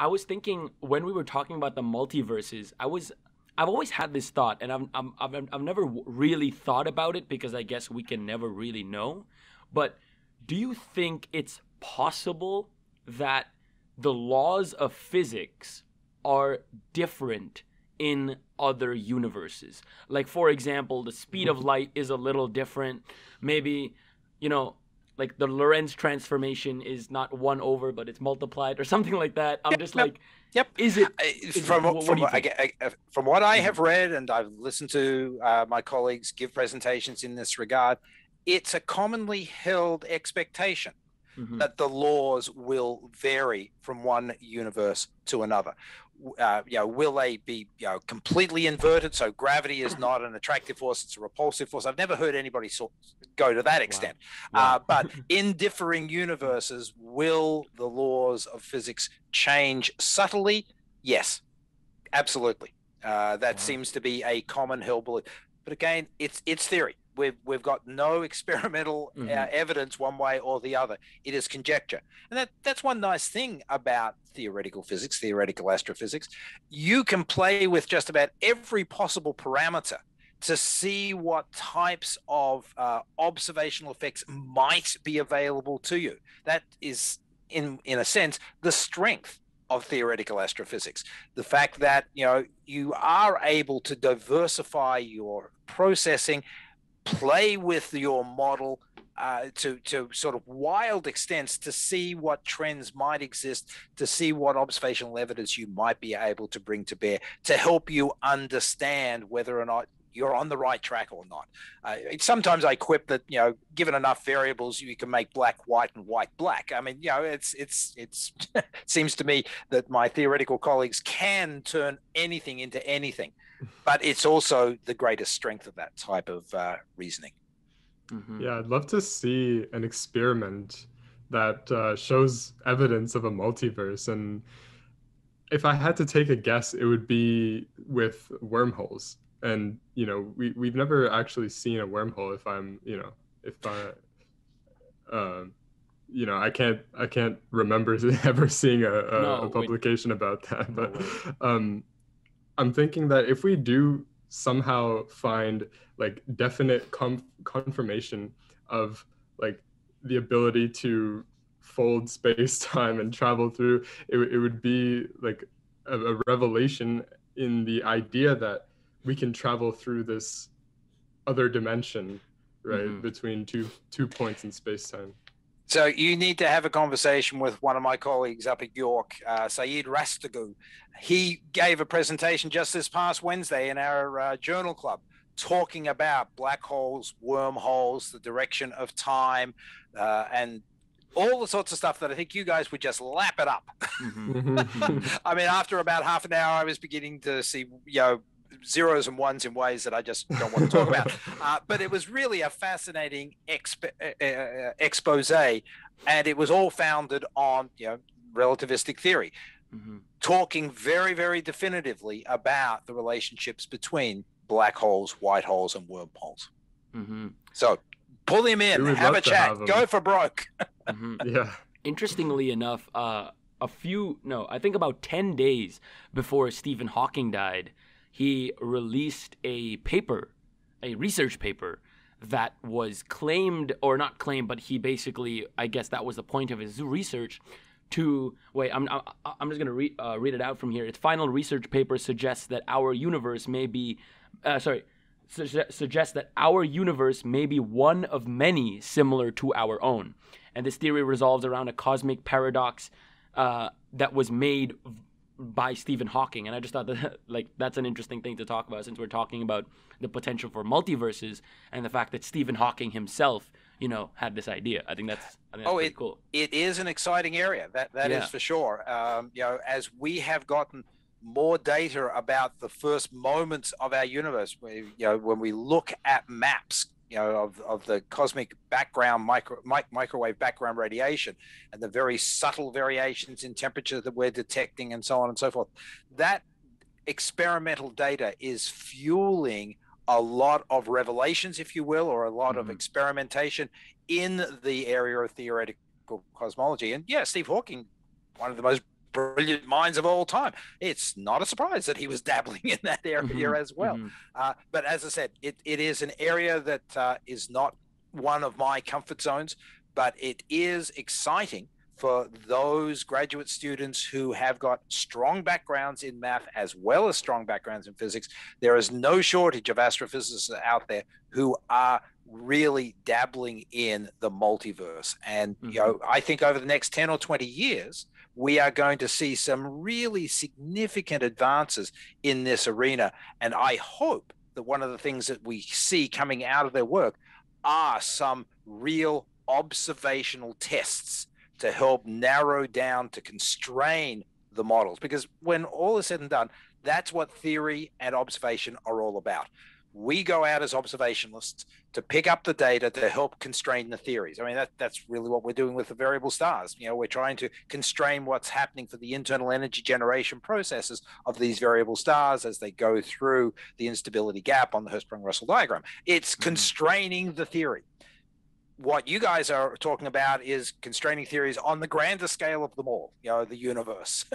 I was thinking when we were talking about the multiverses, I've always had this thought, and I've never really thought about it because I guess we can never really know. But do you think it's possible that the laws of physics are different in other universes? Like, for example, the speed of light is a little different. Maybe, you know, like the Lorentz transformation is not 1 over, but it's multiplied or something like that. I'm just Yep. like, Yep. is it? What From do you think? from what I have read, and I've listened to my colleagues give presentations in this regard, it's a commonly held expectation Mm-hmm. that the laws will vary from one universe to another. Will they be completely inverted? So gravity is not an attractive force; it's a repulsive force. I've never heard anybody go to that extent. Wow. But in differing universes, will the laws of physics change subtly? Yes, absolutely. That seems to be a common held belief. But again, it's theory. We've got no experimental evidence one way or the other. It is conjecture, and that's one nice thing about theoretical physics, theoretical astrophysics. You can play with just about every possible parameter to see what types of observational effects might be available to you. That is, in a sense, the strength of theoretical astrophysics. The fact that you are able to diversify your processing, play with your model to sort of wild extents to see what trends might exist, to see what observational evidence you might be able to bring to bear to help you understand whether or not you're on the right track or not. Sometimes I quip that, given enough variables, you can make black white and white black. I mean, it's it seems to me that my theoretical colleagues can turn anything into anything, but it's also the greatest strength of that type of reasoning. Mm-hmm. Yeah, I'd love to see an experiment that shows evidence of a multiverse. And if I had to take a guess, it would be with wormholes. And, we've never actually seen a wormhole. I can't remember ever seeing a publication about that. But I'm thinking that if we do somehow find like definite confirmation of like the ability to fold space-time and travel through, it would be like a revelation in the idea that we can travel through this other dimension, right, between two points in space-time. So you need to have a conversation with one of my colleagues up at York, Saeed Rastagu. He gave a presentation just this past Wednesday in our journal club, talking about black holes, wormholes, the direction of time, and all the sorts of stuff that I think you guys would just lap it up. I mean, after about half an hour, I was beginning to see, zeros and ones in ways that I just don't want to talk about. But it was really a fascinating expose, and it was all founded on relativistic theory, talking very, very definitively about the relationships between black holes, white holes, and wormholes. So pull him in, have a chat, go for broke. Yeah. Interestingly enough, I think about 10 days before Stephen Hawking died, he released a research paper that was claimed, or not claimed, but he basically, I guess that was the point of his research, I'm just going to read it out from here. Its final research paper suggests that our universe may be, suggests that our universe may be one of many similar to our own. And this theory revolves around a cosmic paradox that was made by Stephen Hawking. And I just thought that that's an interesting thing to talk about, since we're talking about the potential for multiverses and the fact that Stephen Hawking himself, had this idea. I think that's pretty cool. It is an exciting area. That is for sure. As we have gotten more data about the first moments of our universe, when we look at maps, of the cosmic background, microwave background radiation, and the very subtle variations in temperature that we're detecting, and so on and so forth. That experimental data is fueling a lot of revelations, if you will, or a lot of experimentation in the area of theoretical cosmology. And Steve Hawking, one of the most brilliant minds of all time. It's not a surprise that he was dabbling in that area as well. But as I said, it is an area that is not one of my comfort zones, but it is exciting for those graduate students who have got strong backgrounds in math as well as strong backgrounds in physics. There is no shortage of astrophysicists out there who are really dabbling in the multiverse. And, you know, I think over the next 10 or 20 years, we are going to see some really significant advances in this arena. And I hope that one of the things that we see coming out of their work are some real observational tests to help narrow down, to constrain the models. Because when all is said and done, that's what theory and observation are all about. We go out as observationalists to pick up the data to help constrain the theories. I mean, that's really what we're doing with the variable stars. You know, we're trying to constrain what's happening for the internal energy generation processes of these variable stars as they go through the instability gap on the Hertzsprung-Russell diagram. It's constraining the theory. What you guys are talking about is constraining theories on the grander scale of them all, you know, the universe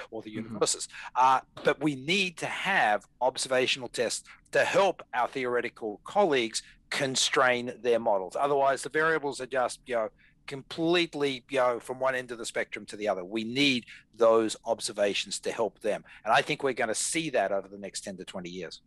or the universes. But we need to have observational tests to help our theoretical colleagues constrain their models. Otherwise, the variables are just, you know, completely, you know, from one end of the spectrum to the other. We need those observations to help them. And I think we're going to see that over the next 10 to 20 years.